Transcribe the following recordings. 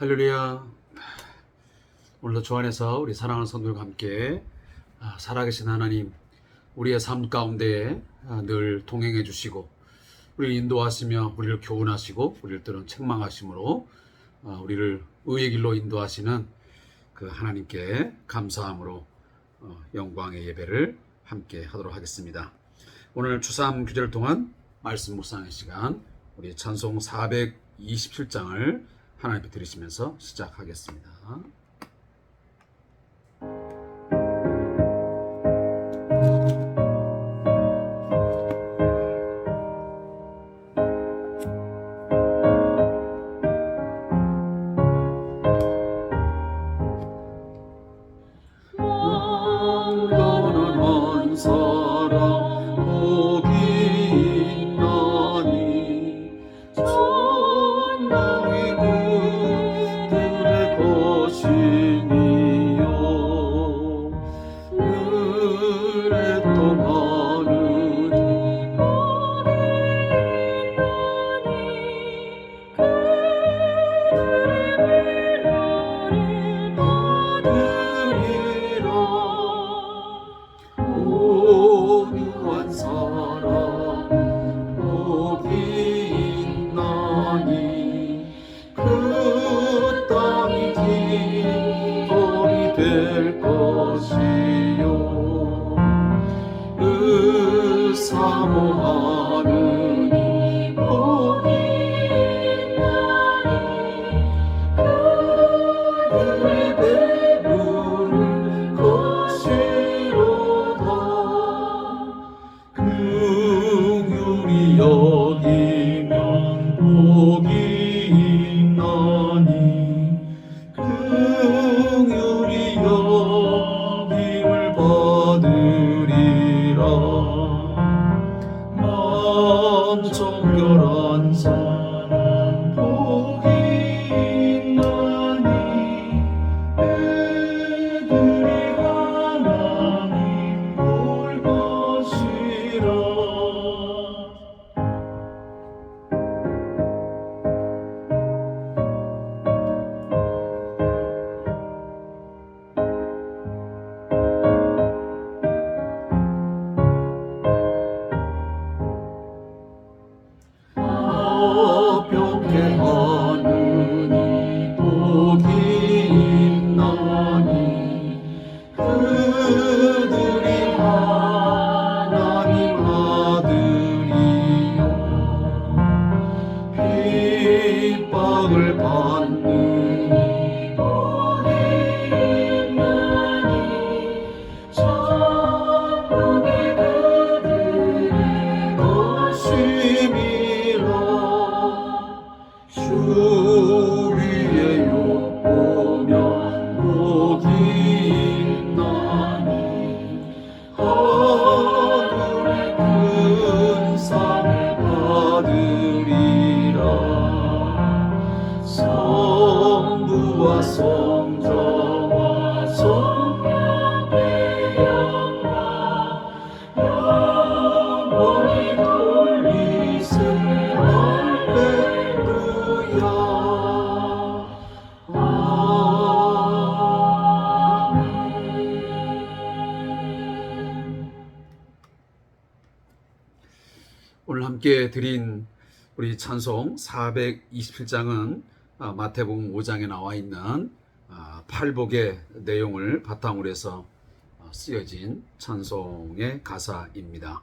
할렐루야. 오늘도 주 안에서 우리 사랑하는 성도들과 함께 살아계신 하나님, 우리의 삶 가운데 늘 동행해 주시고 우리를 인도하시며 우리를 교훈하시고 우리를 때로는 책망하심으로 우리를 의의 길로 인도하시는 그 하나님께 감사함으로 영광의 예배를 함께 하도록 하겠습니다. 오늘 주삼 규제를 통한 말씀 묵상의 시간, 우리 찬송 427장을 하나님 앞에 드리시면서 시작하겠습니다. 떠난 사랑 복이 있나니 천국이 그들의 것이니요. 그래 또 하느니 오유한 사랑 복이 있나니 그 땅이 깃털이 될 것이요. 그 사모하느니 복이 있나니 그들의 배부를 것이로다. 긍휼히 여기면 복이 있나니 긍휼히 여김을 받으리라. 마음 정결한 사람 복이 있나니 그들이 하나님 볼 것이라. 가볍게 하느니 복이 있나니 그들이 하나님 아들이요. 핍박을 받느니 복이 있나니 천국이 그들의 것임이라. 주 위에 욕보면 복이 있나니 하늘의 큰 상을 받으리라. 성부와 성자와 성령의 영광 영원히 돌리세. 할렐루야. 오늘 함께 드린 우리 찬송 427장은 마태복음 5장에 나와 있는 팔복의 내용을 바탕으로 해서 쓰여진 찬송의 가사입니다.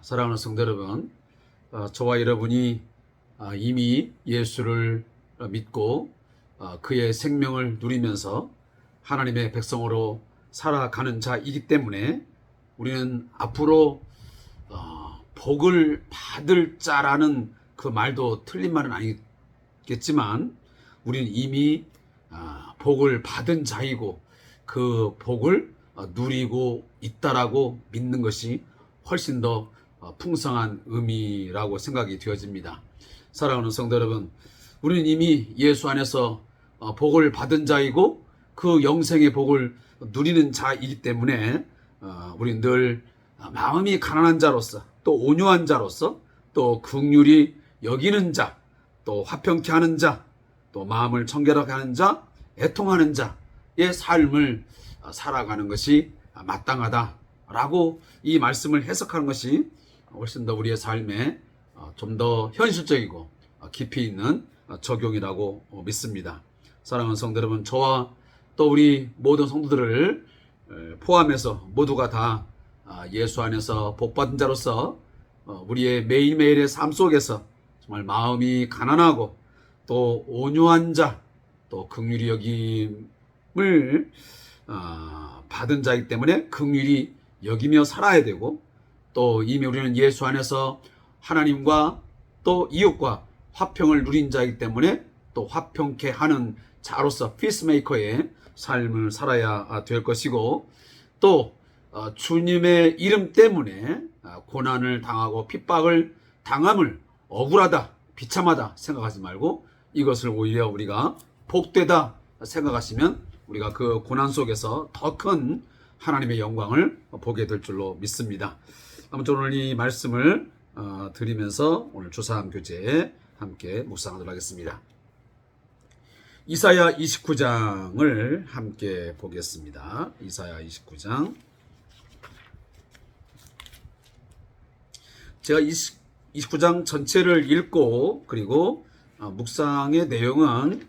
사랑하는 성도 여러분, 저와 여러분이 이미 예수를 믿고 그의 생명을 누리면서 하나님의 백성으로 살아가는 자이기 때문에 우리는 앞으로 복을 받을 자라는 그 말도 틀린 말은 아니겠지만 우리는 이미 복을 받은 자이고 그 복을 누리고 있다라고 믿는 것이 훨씬 더 풍성한 의미라고 생각이 되어집니다. 사랑하는 성도 여러분, 우리는 이미 예수 안에서 복을 받은 자이고 그 영생의 복을 누리는 자이기 때문에 우리는 늘 마음이 가난한 자로서, 또 온유한 자로서, 또 긍휼히 여기는 자, 또 화평케 하는 자, 또 마음을 청결하게 하는 자, 애통하는 자의 삶을 살아가는 것이 마땅하다라고 이 말씀을 해석하는 것이 훨씬 더 우리의 삶에 좀 더 현실적이고 깊이 있는 적용이라고 믿습니다. 사랑하는 성도 여러분, 저와 또 우리 모든 성도들을 포함해서 모두가 다 예수 안에서 복받은 자로서 우리의 매일매일의 삶 속에서 정말 마음이 가난하고 또 온유한 자, 또 긍휼히 여김을 받은 자이기 때문에 긍휼히 여기며 살아야 되고, 또 이미 우리는 예수 안에서 하나님과 또 이웃과 화평을 누린 자이기 때문에 또 화평케 하는 자로서 피스메이커의 삶을 살아야 될 것이고, 또 주님의 이름 때문에 고난을 당하고 핍박을 당함을 억울하다, 비참하다 생각하지 말고 이것을 오히려 우리가 복되다 생각하시면 우리가 그 고난 속에서 더 큰 하나님의 영광을 보게 될 줄로 믿습니다. 아무튼 오늘 이 말씀을 드리면서 오늘 주사함 교제에 함께 묵상하도록 하겠습니다. 이사야 29장을 함께 보겠습니다. 이사야 29장. 제가 29장 전체를 읽고 그리고 묵상의 내용은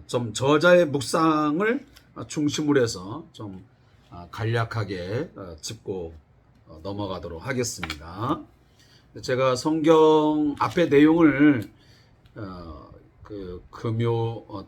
좀 저자의 묵상을 중심으로 해서 좀 간략하게 짚고 넘어가도록 하겠습니다. 제가 성경 앞의 내용을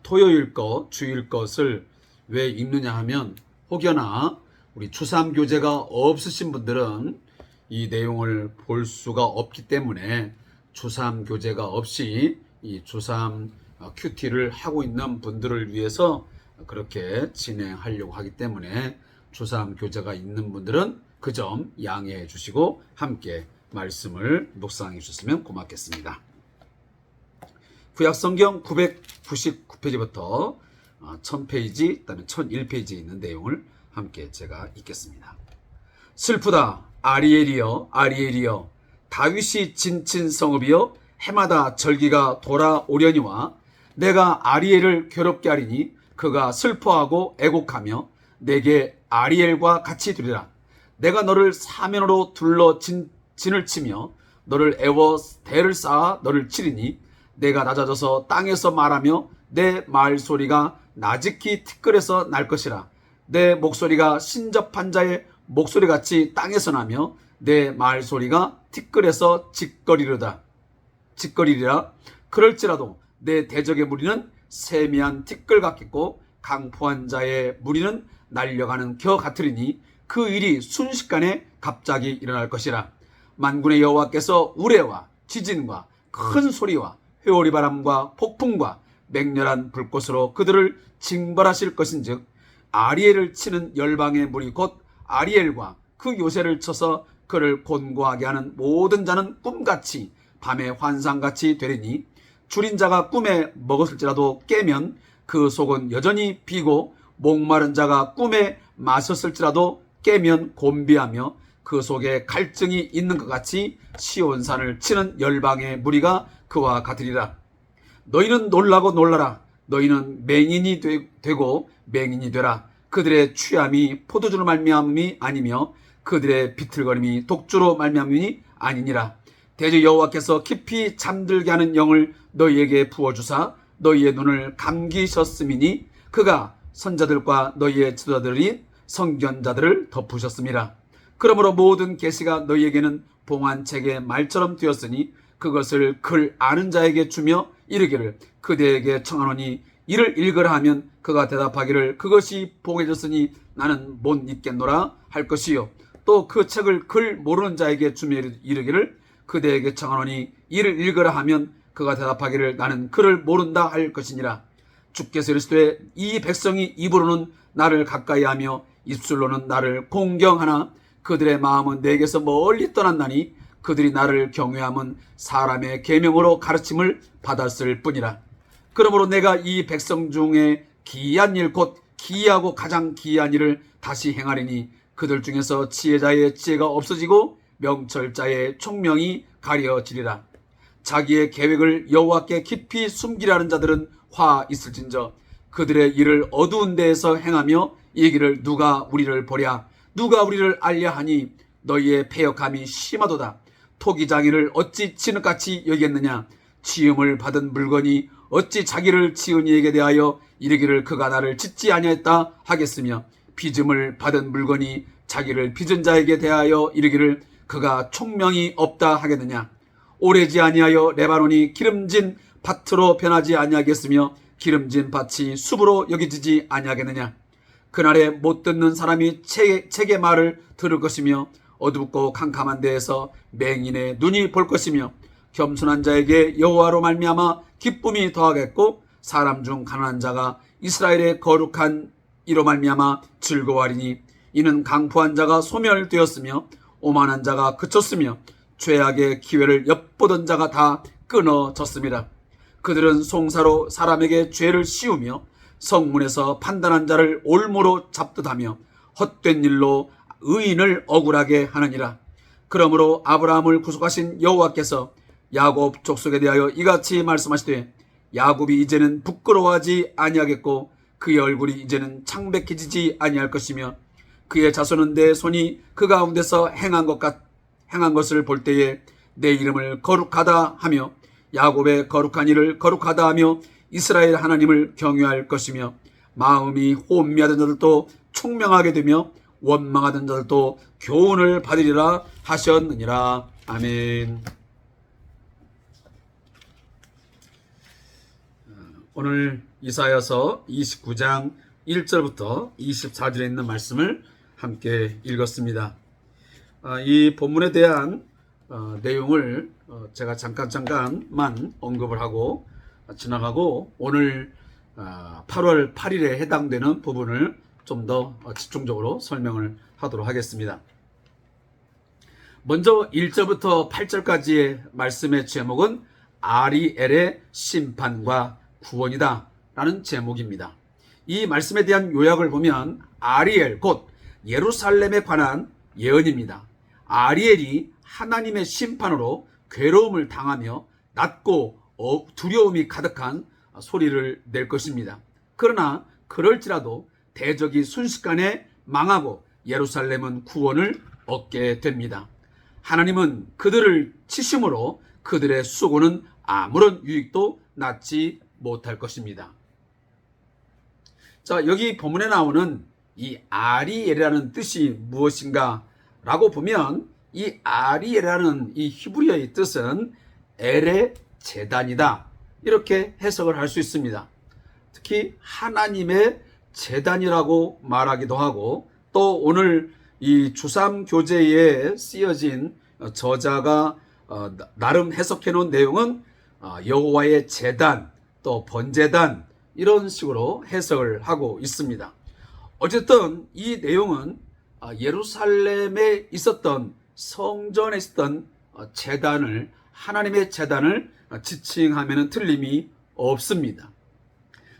토요일 것, 주일 것을 왜 읽느냐 하면, 혹여나 우리 추삼 교재가 없으신 분들은 이 내용을 볼 수가 없기 때문에 추삼 교재가 없이 이 추삼 큐티를 하고 있는 분들을 위해서 그렇게 진행하려고 하기 때문에 추삼 교재가 있는 분들은 그 점 양해해 주시고 함께 말씀을 묵상해 주셨으면 고맙겠습니다. 구약성경 999페이지부터 1000페이지, 그다음에 1001페이지에 있는 내용을 함께 제가 읽겠습니다. 슬프다 아리엘이여, 아리엘이여, 다윗이 진친 성읍이여, 해마다 절기가 돌아오려니와 내가 아리엘을 괴롭게 하리니 그가 슬퍼하고 애곡하며 내게 아리엘과 같이 되리라. 내가 너를 사면으로 둘러 진을 치며 너를 애워 대를 쌓아 너를 치리니 내가 낮아져서 땅에서 말하며 내 말소리가 나직히 티끌에서 날 것이라. 내 목소리가 신접한 자의 목소리같이 땅에서 나며 내 말소리가 티끌에서 짓거리리라. 그럴지라도 내 대적의 무리는 세미한 티끌 같겠고 강포한 자의 무리는 날려가는 겨 같으리니 그 일이 순식간에 갑자기 일어날 것이라. 만군의 여호와께서 우레와 지진과 큰 소리와 회오리 바람과 폭풍과 맹렬한 불꽃으로 그들을 징벌하실 것인즉, 아리엘을 치는 열방의 무리 곧 아리엘과 그 요새를 쳐서 그를 곤고하게 하는 모든 자는 꿈같이 밤의 환상같이 되리니, 줄인 자가 꿈에 먹었을지라도 깨면 그 속은 여전히 비고, 목마른 자가 꿈에 마셨을지라도 깨면 곤비하며 그 속에 갈증이 있는 것 같이 시온산을 치는 열방의 무리가 그와 같으리라. 너희는 놀라고 놀라라. 너희는 맹인이 되고 맹인이 되라. 그들의 취함이 포도주로 말미암음이 아니며 그들의 비틀거림이 독주로 말미암음이 아니니라. 대저 여호와께서 깊이 잠들게 하는 영을 너희에게 부어주사 너희의 눈을 감기셨음이니 그가 선자들과 너희의 지도자들이 성견자들을 덮으셨음이라. 그러므로 모든 계시가 너희에게는 봉안책의 말처럼 되었으니 그것을 글 아는 자에게 주며 이르기를 그대에게 청하노니 이를 읽으라 하면 그가 대답하기를 그것이 봉해졌으니 나는 못 읽겠노라 할 것이요. 또 그 책을 글 모르는 자에게 주며 이르기를 그대에게 청하노니 이를 읽으라 하면 그가 대답하기를 나는 글을 모른다 할 것이니라. 주께서 이르시되 이 백성이 입으로는 나를 가까이 하며 입술로는 나를 공경하나 그들의 마음은 내게서 멀리 떠났나니 그들이 나를 경외함은 사람의 계명으로 가르침을 받았을 뿐이라. 그러므로 내가 이 백성 중에 기이한 일 곧 기이하고 가장 기이한 일을 다시 행하리니 그들 중에서 지혜자의 지혜가 없어지고 명철자의 총명이 가려지리라. 자기의 계획을 여호와께 깊이 숨기라는 자들은 화 있을진저 그들의 일을 어두운 데에서 행하며 이기를 누가 우리를 보랴 누가 우리를 알려 하니 너희의 패역함이 심하도다. 토기장이를 어찌 진흙같이 여겼느냐 지음을 받은 물건이 어찌 자기를 지은 이에게 대하여 이르기를 그가 나를 짓지 아니하였다 하겠으며 빚음을 받은 물건이 자기를 빚은 자에게 대하여 이르기를 그가 총명이 없다 하겠느냐 오래지 아니하여 레바논이 기름진 밭으로 변하지 아니하겠으며 기름진 밭이 숲으로 여겨지지 아니하겠느냐 그날에 못 듣는 사람이 책의 말을 들을 것이며 어둡고 캄캄한 데에서 맹인의 눈이 볼 것이며 겸손한 자에게 여호와로 말미암아 기쁨이 더하겠고 사람 중 가난한 자가 이스라엘의 거룩한 이로 말미암아 즐거워하리니 이는 강포한 자가 소멸되었으며 오만한 자가 그쳤으며 죄악의 기회를 엿보던 자가 다 끊어졌습니다. 그들은 송사로 사람에게 죄를 씌우며 성문에서 판단한 자를 올무로 잡듯하며 헛된 일로 의인을 억울하게 하느니라. 그러므로 아브라함을 구속하신 여호와께서 야곱 족속에 대하여 이같이 말씀하시되 야곱이 이제는 부끄러워하지 아니하겠고 그의 얼굴이 이제는 창백해지지 아니할 것이며 그의 자손은 내 손이 그 가운데서 행한 것을 볼 때에 내 이름을 거룩하다 하며 야곱의 거룩한 일을 거룩하다 하며 이스라엘 하나님을 경외할 것이며 마음이 혼미하던 자들도 총명하게 되며 원망하던 자들도 교훈을 받으리라 하셨느니라. 아멘. 오늘 이사야서 29장 1절부터 24절에 있는 말씀을 함께 읽었습니다. 이 본문에 대한 내용을 제가 잠깐만 언급을 하고 지나가고 오늘 8월 8일에 해당되는 부분을 좀 더 집중적으로 설명을 하도록 하겠습니다. 먼저 1절부터 8절까지의 말씀의 제목은 아리엘의 심판과 구원이다 라는 제목입니다. 이 말씀에 대한 요약을 보면 아리엘 곧 예루살렘에 관한 예언입니다. 아리엘이 하나님의 심판으로 괴로움을 당하며 낮고 두려움이 가득한 소리를 낼 것입니다. 그러나 그럴지라도 대적이 순식간에 망하고 예루살렘은 구원을 얻게 됩니다. 하나님은 그들을 치심으로 그들의 수고는 아무런 유익도 낳지 못할 것입니다. 자, 여기 본문에 나오는 이 아리엘이라는 뜻이 무엇인가 라고 보면 이 아리엘이라는 이 히브리어의 뜻은 엘의 제단이다 이렇게 해석을 할 수 있습니다. 특히 하나님의 제단이라고 말하기도 하고 또 오늘 이 주삼 교재에 쓰여진 저자가 나름 해석해 놓은 내용은 여호와의 제단 또 번제단 이런 식으로 해석을 하고 있습니다. 어쨌든 이 내용은 예루살렘에 있었던 성전에 있었던 제단을 하나님의 제단을 지칭하면 틀림이 없습니다.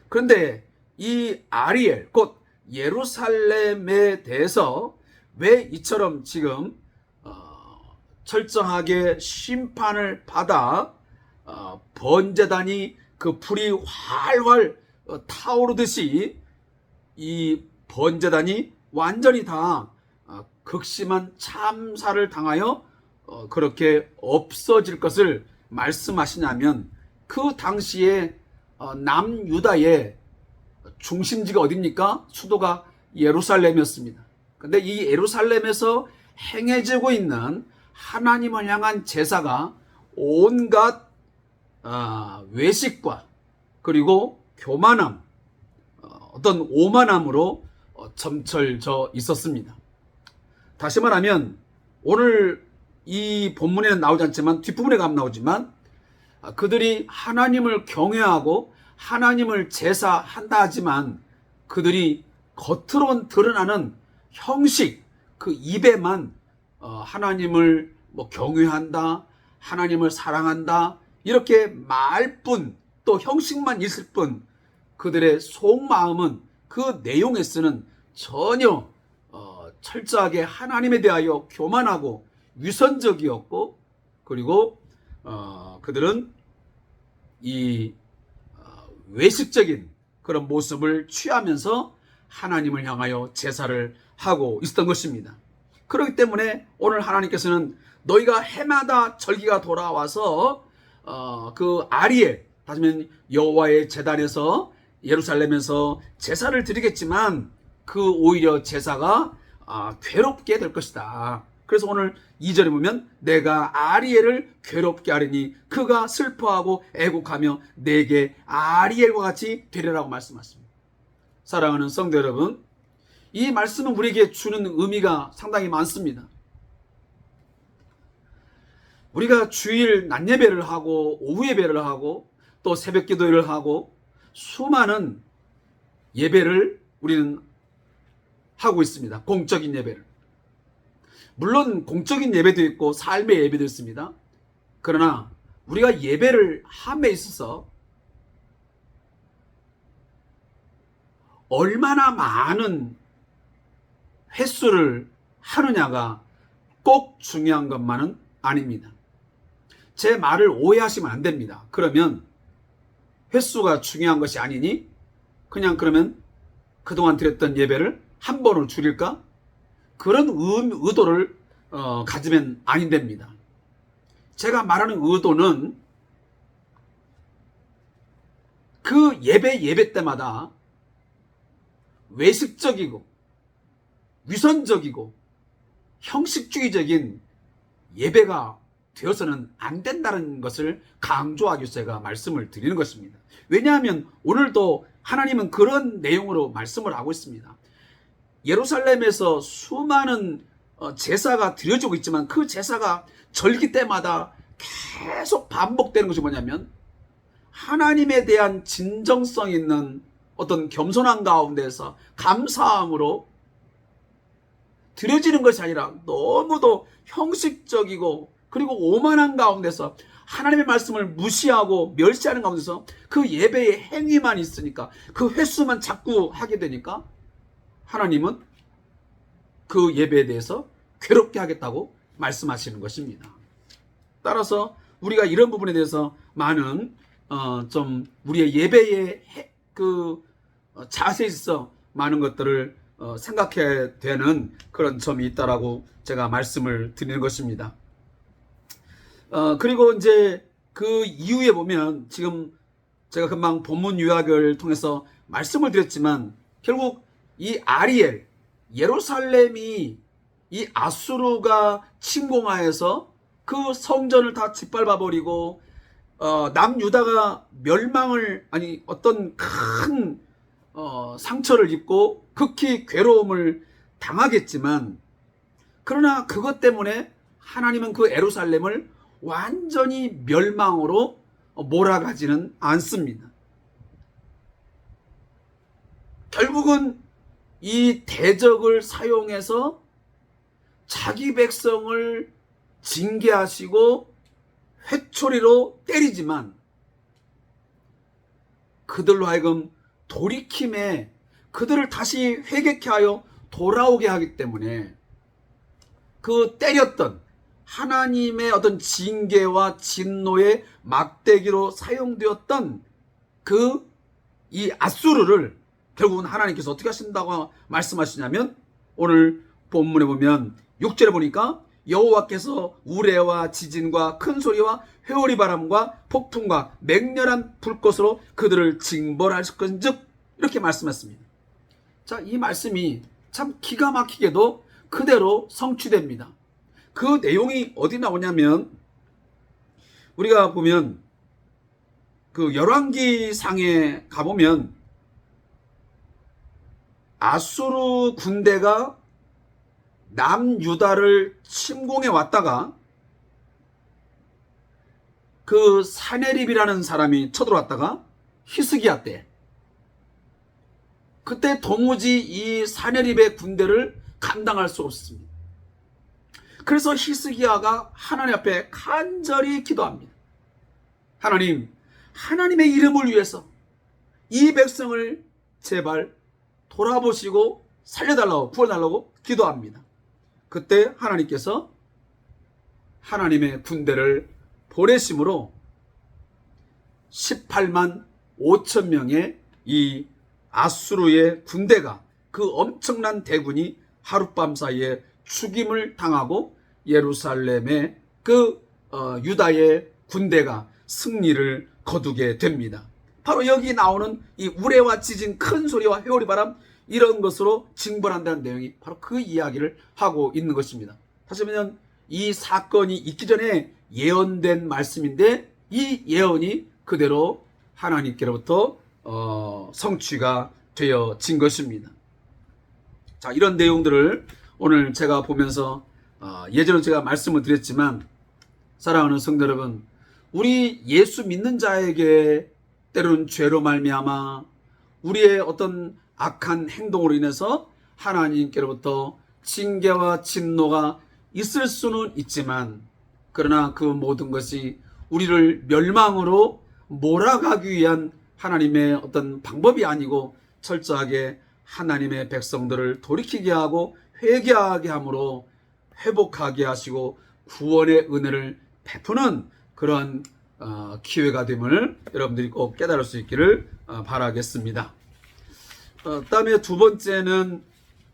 그런데 이 아리엘 곧 예루살렘에 대해서 왜 이처럼 지금 철저하게 심판을 받아 번제단이 그 불이 활활 타오르듯이 이 번제단이 완전히 다 극심한 참사를 당하여 그렇게 없어질 것을 말씀하시냐면 그 당시에 남유다의 중심지가 어디입니까? 수도가 예루살렘이었습니다. 그런데 이 예루살렘에서 행해지고 있는 하나님을 향한 제사가 온갖 외식과 그리고 교만함, 어떤 오만함으로 점철져 있었습니다. 다시 말하면 오늘 이 본문에는 나오지 않지만 뒷부분에 가면 나오지만 그들이 하나님을 경외하고 하나님을 제사한다 하지만 그들이 겉으로 드러나는 형식 그 입에만 하나님을 경외한다 하나님을 사랑한다 이렇게 말뿐 또 형식만 있을 뿐 그들의 속마음은 그 내용에서는 전혀 철저하게 하나님에 대하여 교만하고 위선적이었고 그리고 그들은 이 외식적인 그런 모습을 취하면서 하나님을 향하여 제사를 하고 있었던 것입니다. 그렇기 때문에 오늘 하나님께서는 너희가 해마다 절기가 돌아와서 그 아리엘, 다시 말하면 여호와의 제단에서 예루살렘에서 제사를 드리겠지만 그 오히려 제사가 괴롭게 될 것이다. 그래서 오늘 2절에 보면 내가 아리엘을 괴롭게 하리니 그가 슬퍼하고 애곡하며 내게 아리엘과 같이 되리라고 말씀하십니다. 사랑하는 성도 여러분, 이 말씀은 우리에게 주는 의미가 상당히 많습니다. 우리가 주일 낮 예배를 하고 오후 예배를 하고 또 새벽 기도를 하고 수많은 예배를 우리는 하고 있습니다. 공적인 예배를. 물론 공적인 예배도 있고 삶의 예배도 있습니다. 그러나 우리가 예배를 함에 있어서 얼마나 많은 횟수를 하느냐가 꼭 중요한 것만은 아닙니다. 제 말을 오해하시면 안 됩니다. 그러면 횟수가 중요한 것이 아니니 그냥 그러면 그동안 드렸던 예배를 한 번으로 줄일까? 그런 의도를 가지면 아닌답니다. 제가 말하는 의도는 그 예배 때마다 외식적이고 위선적이고 형식주의적인 예배가 되어서는 안 된다는 것을 강조하기 위해서 제가 말씀을 드리는 것입니다. 왜냐하면 오늘도 하나님은 그런 내용으로 말씀을 하고 있습니다. 예루살렘에서 수많은 제사가 드려지고 있지만 그 제사가 절기 때마다 계속 반복되는 것이 뭐냐면 하나님에 대한 진정성 있는 어떤 겸손한 가운데서 감사함으로 드려지는 것이 아니라 너무도 형식적이고 그리고 오만한 가운데서 하나님의 말씀을 무시하고 멸시하는 가운데서 그 예배의 행위만 있으니까 그 횟수만 자꾸 하게 되니까 하나님은 그 예배에 대해서 괴롭게 하겠다고 말씀하시는 것입니다. 따라서 우리가 이런 부분에 대해서 많은 좀 우리의 예배의 그 자세에 있어 많은 것들을 생각해야 되는 그런 점이 있다라고 제가 말씀을 드리는 것입니다. 그리고 이제 그 이후에 보면 지금 제가 금방 본문 요약을 통해서 말씀을 드렸지만 결국 이 아리엘, 예루살렘이 이 아수르가 침공하여서 그 성전을 다 짓밟아 버리고 남유다가 멸망을 어떤 큰 상처를 입고 극히 괴로움을 당하겠지만 그러나 그것 때문에 하나님은 그 예루살렘을 완전히 멸망으로 몰아가지는 않습니다. 결국은 이 대적을 사용해서 자기 백성을 징계하시고 회초리로 때리지만 그들로 하여금 돌이킴에 그들을 다시 회개케 하여 돌아오게 하기 때문에 그 때렸던 하나님의 어떤 징계와 진노의 막대기로 사용되었던 이 아수르를 결국은 하나님께서 어떻게 하신다고 말씀하시냐면 오늘 본문에 보면 6절에 보니까 여호와께서 우레와 지진과 큰 소리와 회오리 바람과 폭풍과 맹렬한 불꽃으로 그들을 징벌하실 것인즉 이렇게 말씀했습니다. 자, 이 말씀이 참 기가 막히게도 그대로 성취됩니다. 그 내용이 어디 나오냐면 우리가 보면 그 열왕기상에 가보면 아수르 군대가 남유다를 침공해 왔다가 그 사네립이라는 사람이 쳐들어왔다가 히스기야 때 그때 도무지 이 사네립의 군대를 감당할 수 없습니다. 그래서 히스기야가 하나님 앞에 간절히 기도합니다. 하나님, 하나님의 이름을 위해서 이 백성을 제발 돌아보시고 살려달라고 구원달라고 기도합니다. 그때 하나님께서 하나님의 군대를 보내심으로 18만 5천 명의 이 아수르의 군대가, 그 엄청난 대군이 하룻밤 사이에 죽임을 당하고 예루살렘의 유다의 군대가 승리를 거두게 됩니다. 바로 여기 나오는 이 우레와 지진, 큰 소리와 회오리바람, 이런 것으로 징벌한다는 내용이 바로 그 이야기를 하고 있는 것입니다. 다시 말하면 이 사건이 있기 전에 예언된 말씀인데, 이 예언이 그대로 하나님께로부터 성취가 되어진 것입니다. 자, 이런 내용들을 오늘 제가 보면서 예전에 제가 말씀을 드렸지만, 사랑하는 성도 여러분, 우리 예수 믿는 자에게 때로는 죄로 말미암아 우리의 어떤 악한 행동으로 인해서 하나님께로부터 징계와 진노가 있을 수는 있지만, 그러나 그 모든 것이 우리를 멸망으로 몰아가기 위한 하나님의 어떤 방법이 아니고, 철저하게 하나님의 백성들을 돌이키게 하고 회개하게 함으로 회복하게 하시고 구원의 은혜를 베푸는 그런 기회가 됨을 여러분들이 꼭 깨달을 수 있기를 바라겠습니다. 다음에 두 번째는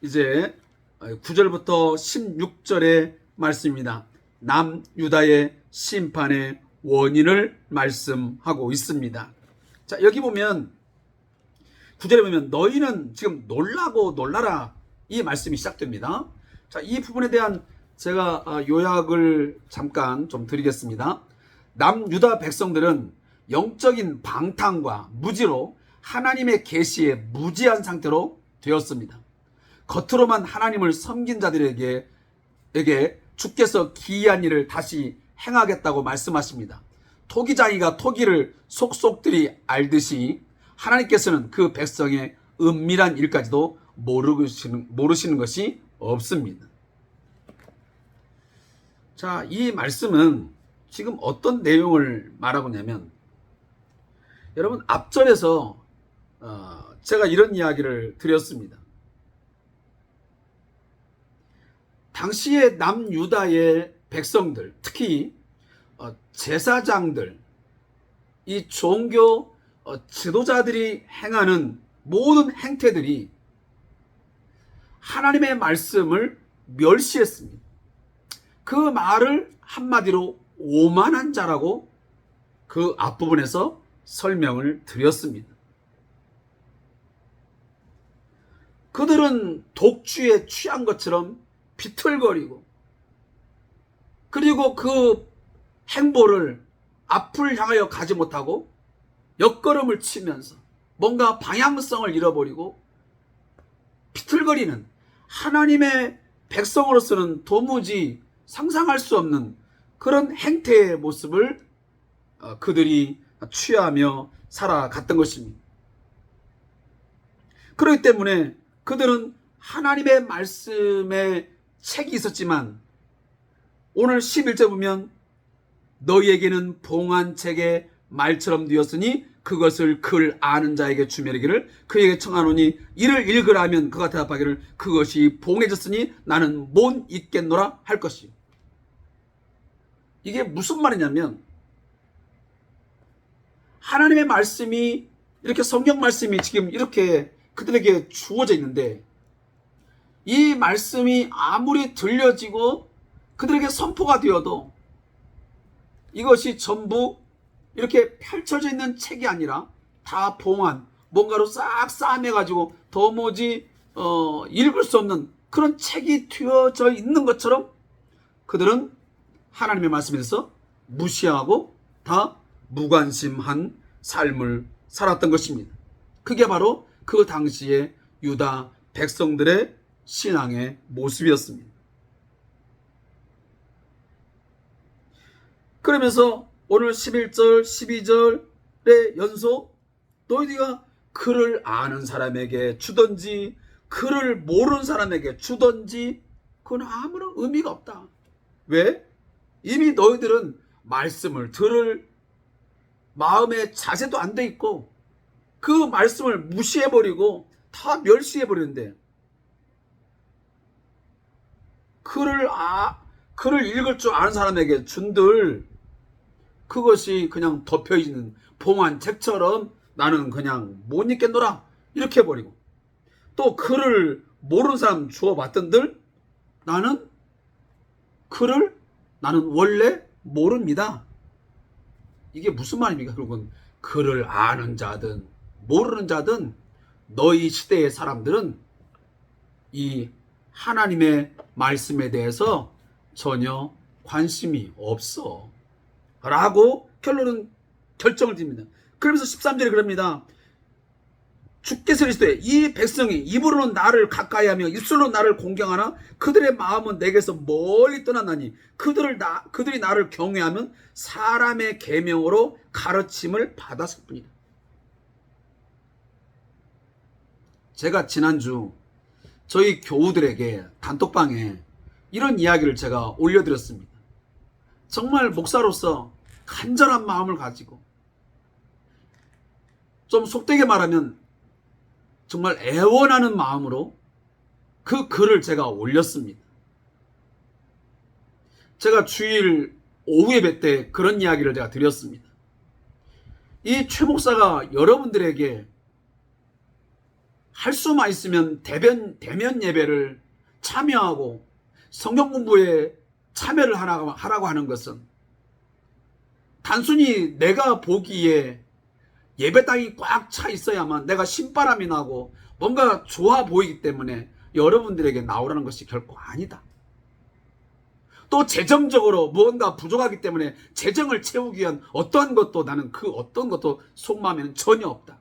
이제 9절부터 16절의 말씀입니다. 남유다의 심판의 원인을 말씀하고 있습니다. 자, 여기 보면 9절에 보면 너희는 지금 놀라고 놀라라, 이 말씀이 시작됩니다. 자, 이 부분에 대한 제가 요약을 잠깐 좀 드리겠습니다. 남유다 백성들은 영적인 방탕과 무지로 하나님의 계시에 무지한 상태로 되었습니다. 겉으로만 하나님을 섬긴 자들에게 주께서 기이한 일을 다시 행하겠다고 말씀하십니다. 토기장이가 토기를 속속들이 알듯이 하나님께서는 그 백성의 은밀한 일까지도 모르시는 것이 없습니다. 자, 이 말씀은 지금 어떤 내용을 말하고 있냐면, 여러분 앞절에서 제가 이런 이야기를 드렸습니다. 당시의 남유다의 백성들, 특히 제사장들, 이 종교 지도자들이 행하는 모든 행태들이 하나님의 말씀을 멸시했습니다. 그 말을 한마디로 오만한 자라고 그 앞부분에서 설명을 드렸습니다. 그들은 독주에 취한 것처럼 비틀거리고, 그리고 그 행보를 앞을 향하여 가지 못하고 옆걸음을 치면서 뭔가 방향성을 잃어버리고 비틀거리는, 하나님의 백성으로서는 도무지 상상할 수 없는 그런 행태의 모습을 그들이 취하며 살아갔던 것입니다. 그렇기 때문에 그들은 하나님의 말씀에 책이 있었지만, 오늘 11절 보면 너희에게는 봉한 책의 말처럼 되었으니 그것을 글 아는 자에게 주매이기를 그에게 청하노니 이를 읽으라 하면 그가 대답하기를 그것이 봉해졌으니 나는 못 읽겠노라 할 것이요. 이게 무슨 말이냐면, 하나님의 말씀이, 이렇게 성경 말씀이 지금 이렇게 그들에게 주어져 있는데, 이 말씀이 아무리 들려지고 그들에게 선포가 되어도 이것이 전부 이렇게 펼쳐져 있는 책이 아니라 다 봉한, 뭔가로 싹 싸매가지고 도무지 읽을 수 없는 그런 책이 튀어져 있는 것처럼 그들은 하나님의 말씀에 대해서 무시하고 다 무관심한 삶을 살았던 것입니다. 그게 바로 그 당시의 유다 백성들의 신앙의 모습이었습니다. 그러면서 오늘 11절, 12절의 연속, 너희가 그를 아는 사람에게 주든지 그를 모르는 사람에게 주든지 그건 아무런 의미가 없다. 왜? 이미 너희들은 말씀을 들을 마음의 자세도 안 돼 있고 그 말씀을 무시해버리고 다 멸시해버리는데, 글을 읽을 줄 아는 사람에게 준들 그것이 그냥 덮여있는 봉한 책처럼 나는 그냥 못 읽겠노라 이렇게 해버리고, 또 글을 모르는 사람 주어봤던들 나는 원래 모릅니다. 이게 무슨 말입니까? 결국은 글을 아는 자든 모르는 자든 너희 시대의 사람들은 이 하나님의 말씀에 대해서 전혀 관심이 없어 라고 결정을 듭니다. 그러면서 13절에 그럽니다. 주께서 이르시되 이 백성이 입으로는 나를 가까이하며 입술로 나를 공경하나 그들의 마음은 내게서 멀리 떠났나니 그들이 나를 경외하면 사람의 계명으로 가르침을 받았을 뿐이다. 제가 지난주 저희 교우들에게 단톡방에 이런 이야기를 제가 올려드렸습니다. 정말 목사로서 간절한 마음을 가지고 좀 속되게 말하면 정말 애원하는 마음으로 그 글을 제가 올렸습니다. 제가 주일 오후 예배 때 그런 이야기를 제가 드렸습니다. 이 최 목사가 여러분들에게 할 수만 있으면 대면 예배를 참여하고 성경 공부에 참여를 하라고 하는 것은 단순히 내가 보기에 예배당이 꽉 차 있어야만 내가 신바람이 나고 뭔가 좋아 보이기 때문에 여러분들에게 나오라는 것이 결코 아니다. 또 재정적으로 무언가 부족하기 때문에 재정을 채우기 위한 어떠한 것도 나는 그 어떤 것도 속마음에는 전혀 없다.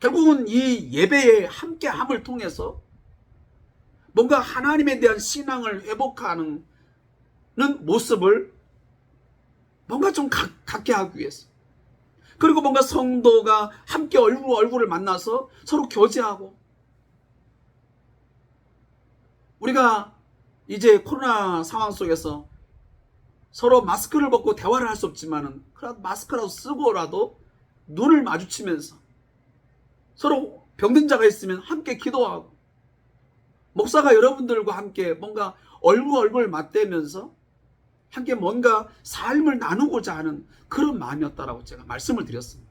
결국은 이 예배의 함께함을 통해서 뭔가 하나님에 대한 신앙을 회복하는 모습을 뭔가 좀 갖게 하기 위해서, 그리고 뭔가 성도가 함께 얼굴을 만나서 서로 교제하고, 우리가 이제 코로나 상황 속에서 서로 마스크를 벗고 대화를 할 수 없지만은 그래도 마스크라도 쓰고라도 눈을 마주치면서 서로 병든 자가 있으면 함께 기도하고, 목사가 여러분들과 함께 뭔가 얼굴 맞대면서 함께 뭔가 삶을 나누고자 하는 그런 마음이었다라고 제가 말씀을 드렸습니다.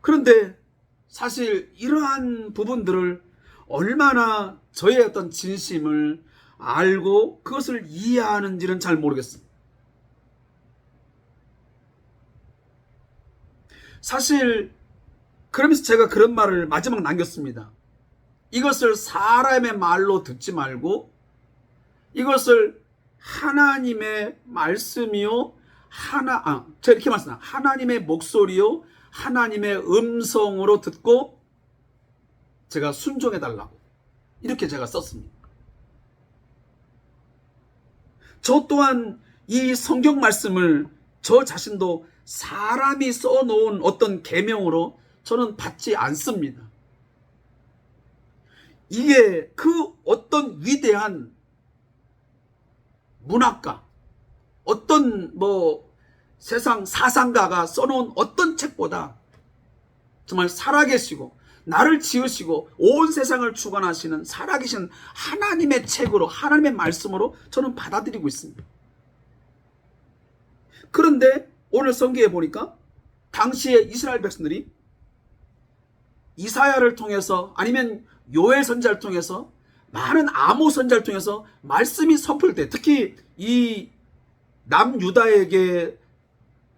그런데 사실 이러한 부분들을 얼마나 저의 어떤 진심을 알고 그것을 이해하는지는 잘 모르겠습니다. 사실 그러면서 제가 그런 말을 마지막 남겼습니다. 이것을 사람의 말로 듣지 말고 이것을 하나님의 말씀이요, 제가 이렇게 말씀합니다. 하나님의 목소리요, 하나님의 음성으로 듣고 제가 순종해달라고 이렇게 제가 썼습니다. 저 또한 이 성경 말씀을 저 자신도 사람이 써놓은 어떤 계명으로 저는 받지 않습니다. 이게 그 어떤 위대한 문학가, 어떤 세상 사상가가 써놓은 어떤 책보다 정말 살아계시고 나를 지으시고 온 세상을 주관하시는 살아계신 하나님의 책으로, 하나님의 말씀으로 저는 받아들이고 있습니다. 그런데 오늘 성경에 보니까 당시에 이스라엘 백성들이 이사야를 통해서 아니면 요엘 선지자를 통해서 많은 아모스 선지자를 통해서 말씀이 선포될 때, 특히 이 남유다에게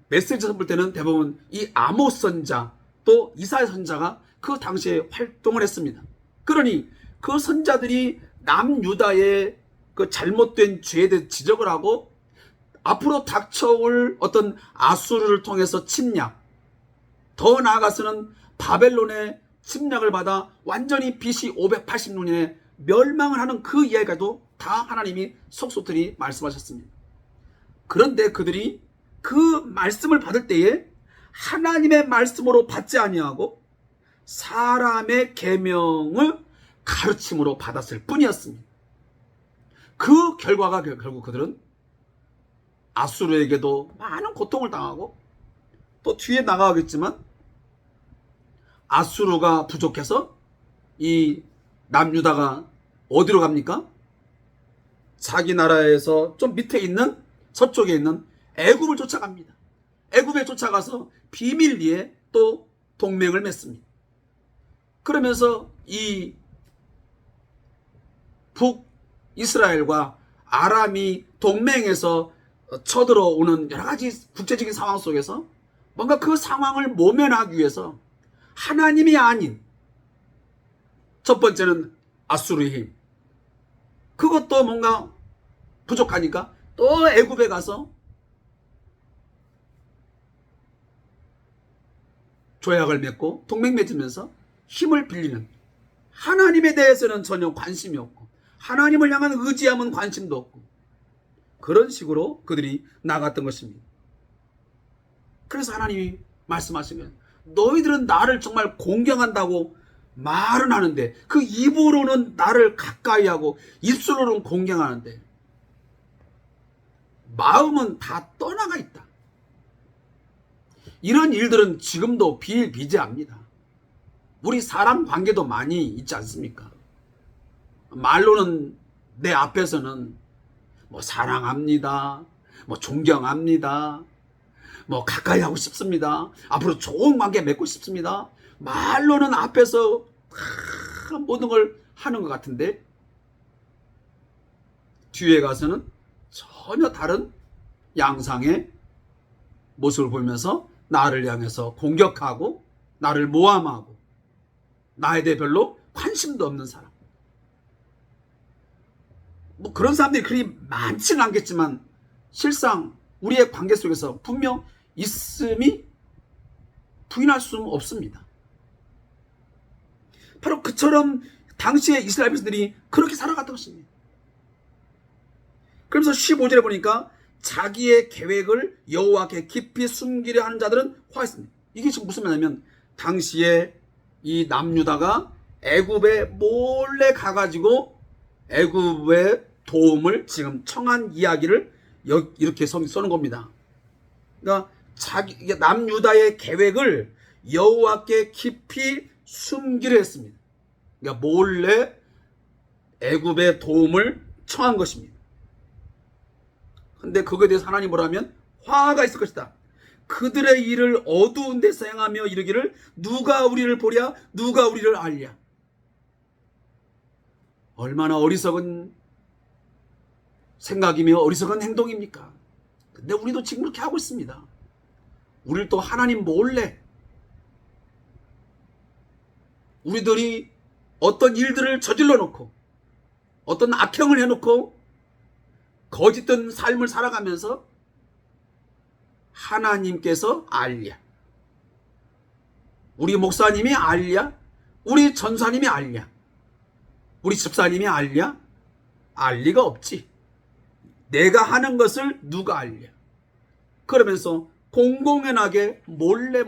메시지 선포될 때는 대부분 이 아모스 선지자 또 이사야 선지자가 그 당시에 활동을 했습니다. 그러니 그 선지자들이 남유다의 그 잘못된 죄에 대해 지적을 하고 앞으로 닥쳐올 어떤 아수르를 통해서 침략, 더 나아가서는 바벨론의 침략을 받아 완전히 BC 580년에 멸망을 하는 그 이야기도 다 하나님이 속속들이 말씀하셨습니다. 그런데 그들이 그 말씀을 받을 때에 하나님의 말씀으로 받지 아니하고 사람의 계명을 가르침으로 받았을 뿐이었습니다. 그 결과가 결국 그들은 아수르에게도 많은 고통을 당하고, 또 뒤에 나가겠지만 아수르가 부족해서 이 남유다가 어디로 갑니까? 자기 나라에서 좀 밑에 있는 서쪽에 있는 애굽을 쫓아갑니다. 애굽에 쫓아가서 비밀리에 또 동맹을 맺습니다. 그러면서 이 북이스라엘과 아람이 동맹에서 쳐들어오는 여러 가지 국제적인 상황 속에서 뭔가 그 상황을 모면하기 위해서 하나님이 아닌, 첫 번째는 아수르의 힘, 그것도 뭔가 부족하니까 또 애굽에 가서 조약을 맺고 동맹 맺으면서 힘을 빌리는, 하나님에 대해서는 전혀 관심이 없고 하나님을 향한 의지함은 관심도 없고 그런 식으로 그들이 나갔던 것입니다. 그래서 하나님이 말씀하시면 너희들은 나를 정말 공경한다고 말은 하는데 그 입으로는 나를 가까이 하고 입술로는 공경하는데 마음은 다 떠나가 있다. 이런 일들은 지금도 비일비재합니다. 우리 사람 관계도 많이 있지 않습니까? 말로는 내 앞에서는 뭐 사랑합니다, 뭐 존경합니다, 뭐 가까이 하고 싶습니다, 앞으로 좋은 관계 맺고 싶습니다, 말로는 앞에서 모든 걸 하는 것 같은데 뒤에 가서는 전혀 다른 양상의 모습을 보이면서 나를 향해서 공격하고 나를 모함하고 나에 대해 별로 관심도 없는 사람. 뭐 그런 사람들이 그리 많지는 않겠지만 실상 우리의 관계 속에서 분명 있음이 부인할 수 없습니다. 바로 그처럼 당시의 이스라엘 백성들이 그렇게 살아갔던 것입니다. 그러면서 15절에 보니까 자기의 계획을 여호와께 깊이 숨기려 하는 자들은 화했습니다. 이게 지금 무슨 말이냐면 당시에 이 남유다가 애굽에 몰래 가가지고 애굽의 도움을 지금 청한 이야기를 이렇게 써는 겁니다. 그러니까 남유다의 계획을 여호와께 깊이 숨기려 했습니다. 그러니까 몰래 애굽의 도움을 청한 것입니다. 근데 그거에 대해서 하나님 뭐라면 화가 있을 것이다. 그들의 일을 어두운 데서 행하며 이르기를 누가 우리를 보랴 누가 우리를 알랴. 얼마나 어리석은 생각이며 어리석은 행동입니까? 근데 우리도 지금 그렇게 하고 있습니다. 우리를 또 하나님 몰래 우리들이 어떤 일들을 저질러 놓고 어떤 악행을 해놓고 거짓된 삶을 살아가면서 하나님께서 알랴, 우리 목사님이 알랴, 우리 전사님이 알랴, 우리 집사님이 알랴? 알 리가 없지. 내가 하는 것을 누가 알랴? 그러면서 공공연하게 몰래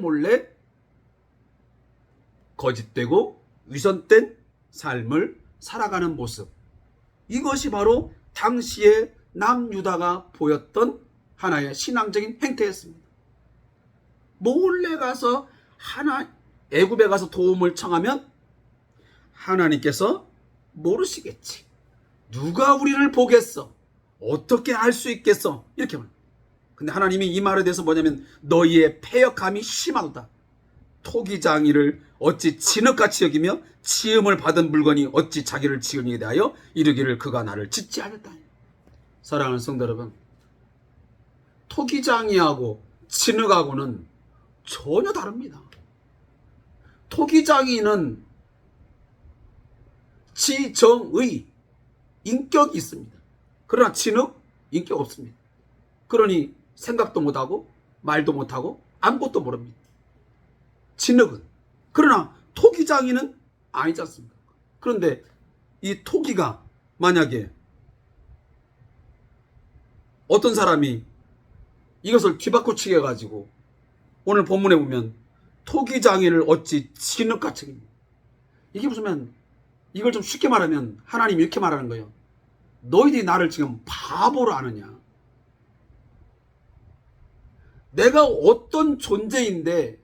거짓되고 위선된 삶을 살아가는 모습, 이것이 바로 당시에 남유다가 보였던 하나의 신앙적인 행태였습니다. 몰래 가서 애굽에 가서 도움을 청하면 하나님께서 모르시겠지. 누가 우리를 보겠어? 어떻게 알 수 있겠어? 이렇게 말합니다. 근데 하나님이 이 말에 대해서 뭐냐면 너희의 패역함이 심하도다. 토기장이를 어찌 진흙같이 여기며 지음을 받은 물건이 어찌 자기를 지으니에 대하여 이르기를 그가 나를 짓지 않았다. 사랑하는 성도 여러분, 토기장이하고 진흙하고는 전혀 다릅니다. 토기장이는 지정의 인격이 있습니다. 그러나 진흙 인격 없습니다. 그러니 생각도 못하고 말도 못하고 아무것도 모릅니다. 진흙은. 그러나 토기장이는 아니지 않습니까? 그런데 이 토기가 만약에 어떤 사람이 이것을 뒤바꾸치게 해가지고 오늘 본문에 보면 토기장이를 어찌 진흙같이, 이게 무슨, 이걸 좀 쉽게 말하면 하나님이 이렇게 말하는 거예요. 너희들이 나를 지금 바보로 아느냐? 내가 어떤 존재인데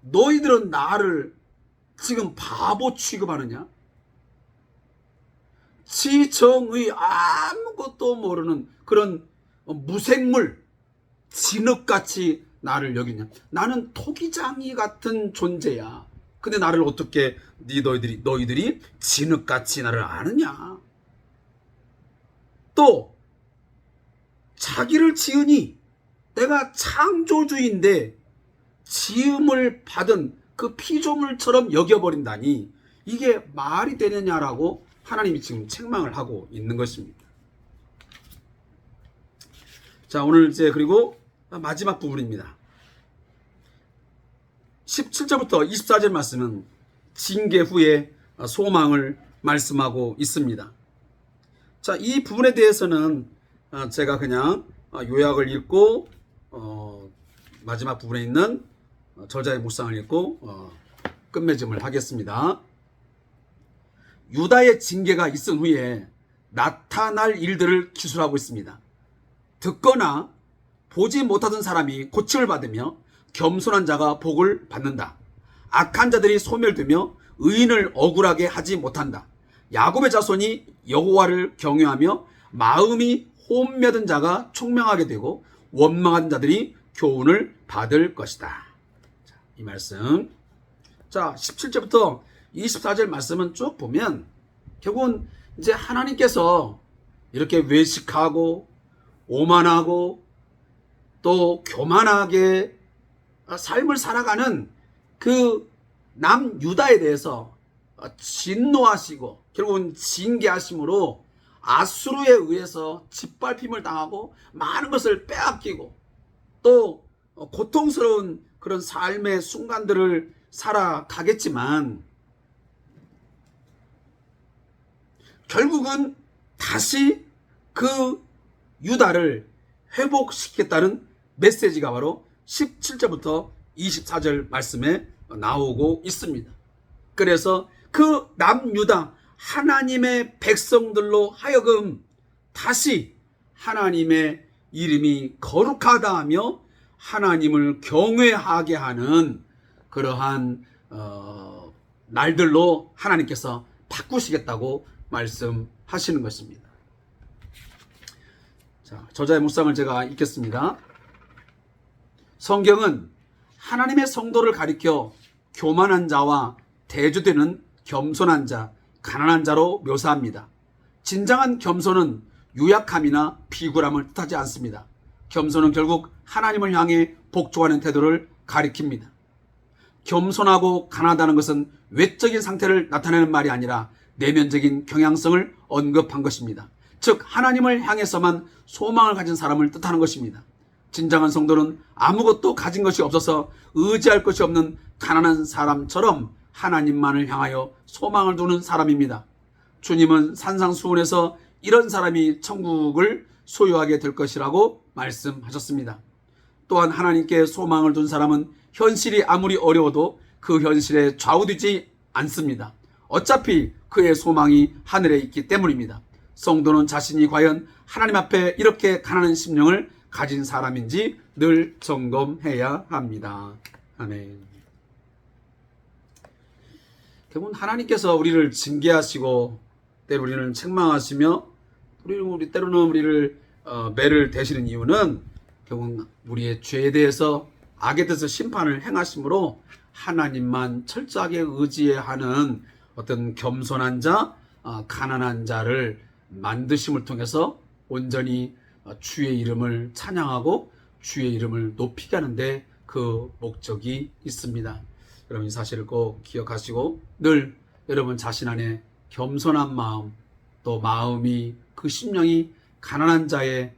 너희들은 나를 지금 바보 취급하느냐? 지정의 아무것도 모르는 그런 무생물, 진흙같이 나를 여기냐. 나는 토기장이 같은 존재야. 근데 나를 어떻게 너희들이 진흙같이 나를 아느냐. 또 자기를 지으니 내가 창조주인데 지음을 받은 그 피조물처럼 여겨버린다니 이게 말이 되느냐라고 하나님이 지금 책망을 하고 있는 것입니다. 자, 오늘 이제 그리고 마지막 부분입니다. 17절부터 24절 말씀은 징계 후에 소망을 말씀하고 있습니다. 자, 이 부분에 대해서는 제가 그냥 요약을 읽고 마지막 부분에 있는 저자의 묵상을 읽고 끝맺음을 하겠습니다. 유다의 징계가 있은 후에 나타날 일들을 기술하고 있습니다. 듣거나 보지 못하던 사람이 고침을 받으며 겸손한 자가 복을 받는다. 악한 자들이 소멸되며 의인을 억울하게 하지 못한다. 야곱의 자손이 여호와를 경외하며 마음이 혼미하던 자가 총명하게 되고 원망하던 자들이 교훈을 받을 것이다. 자, 이 말씀. 자, 17절부터 24절 말씀은 쭉 보면 결국은 이제 하나님께서 이렇게 외식하고 오만하고 또 교만하게 삶을 살아가는 그 남유다에 대해서 진노하시고 결국은 징계하심으로 아수르에 의해서 짓밟힘을 당하고 많은 것을 빼앗기고 또 고통스러운 그런 삶의 순간들을 살아가겠지만 결국은 다시 그 유다를 회복시키겠다는 메시지가 바로 17절부터 24절 말씀에 나오고 있습니다. 그래서 그 남유다 하나님의 백성들로 하여금 다시 하나님의 이름이 거룩하다 하며 하나님을 경외하게 하는 그러한 날들로 하나님께서 바꾸시겠다고 말씀하시는 것입니다. 자, 저자의 묵상을 제가 읽겠습니다. 성경은 하나님의 성도를 가리켜 교만한 자와 대조되는 겸손한 자, 가난한 자로 묘사합니다. 진정한 겸손은 유약함이나 비굴함을 뜻하지 않습니다. 겸손은 결국 하나님을 향해 복종하는 태도를 가리킵니다. 겸손하고 가난하다는 것은 외적인 상태를 나타내는 말이 아니라 내면적인 경향성을 언급한 것입니다. 즉 하나님을 향해서만 소망을 가진 사람을 뜻하는 것입니다. 진정한 성도는 아무것도 가진 것이 없어서 의지할 것이 없는 가난한 사람처럼 하나님만을 향하여 소망을 두는 사람입니다. 주님은 산상수훈에서 이런 사람이 천국을 소유하게 될 것이라고 말씀하셨습니다. 또한 하나님께 소망을 둔 사람은 현실이 아무리 어려워도 그 현실에 좌우되지 않습니다. 어차피 그의 소망이 하늘에 있기 때문입니다. 성도는 자신이 과연 하나님 앞에 이렇게 가난한 심령을 가진 사람인지 늘 점검해야 합니다. 아멘. 결국은 하나님께서 우리를 징계하시고 때로 우리를 책망하시며 때로는 우리를 매를 대시는 이유는 결국은 우리의 죄에 대해서 악에 대해서 심판을 행하심으로 하나님만 철저하게 의지해야 하는 어떤 겸손한 자, 가난한 자를 만드심을 통해서 온전히 주의 이름을 찬양하고 주의 이름을 높이게 하는데 그 목적이 있습니다. 여러분 이 사실을 꼭 기억하시고 늘 여러분 자신 안에 겸손한 마음 또 마음이 그 심령이 가난한 자의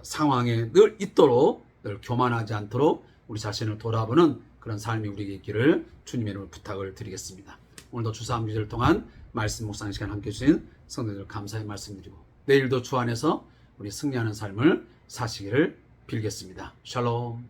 상황에 늘 있도록 늘 교만하지 않도록 우리 자신을 돌아보는 그런 삶이 우리에게 있기를 주님의 이름으로 부탁을 드리겠습니다. 오늘도 주 3주를 통한 말씀 묵상 시간 함께해 주신 성도들 감사의 말씀드리고 내일도 주 안에서 우리 승리하는 삶을 사시기를 빌겠습니다. 샬롬.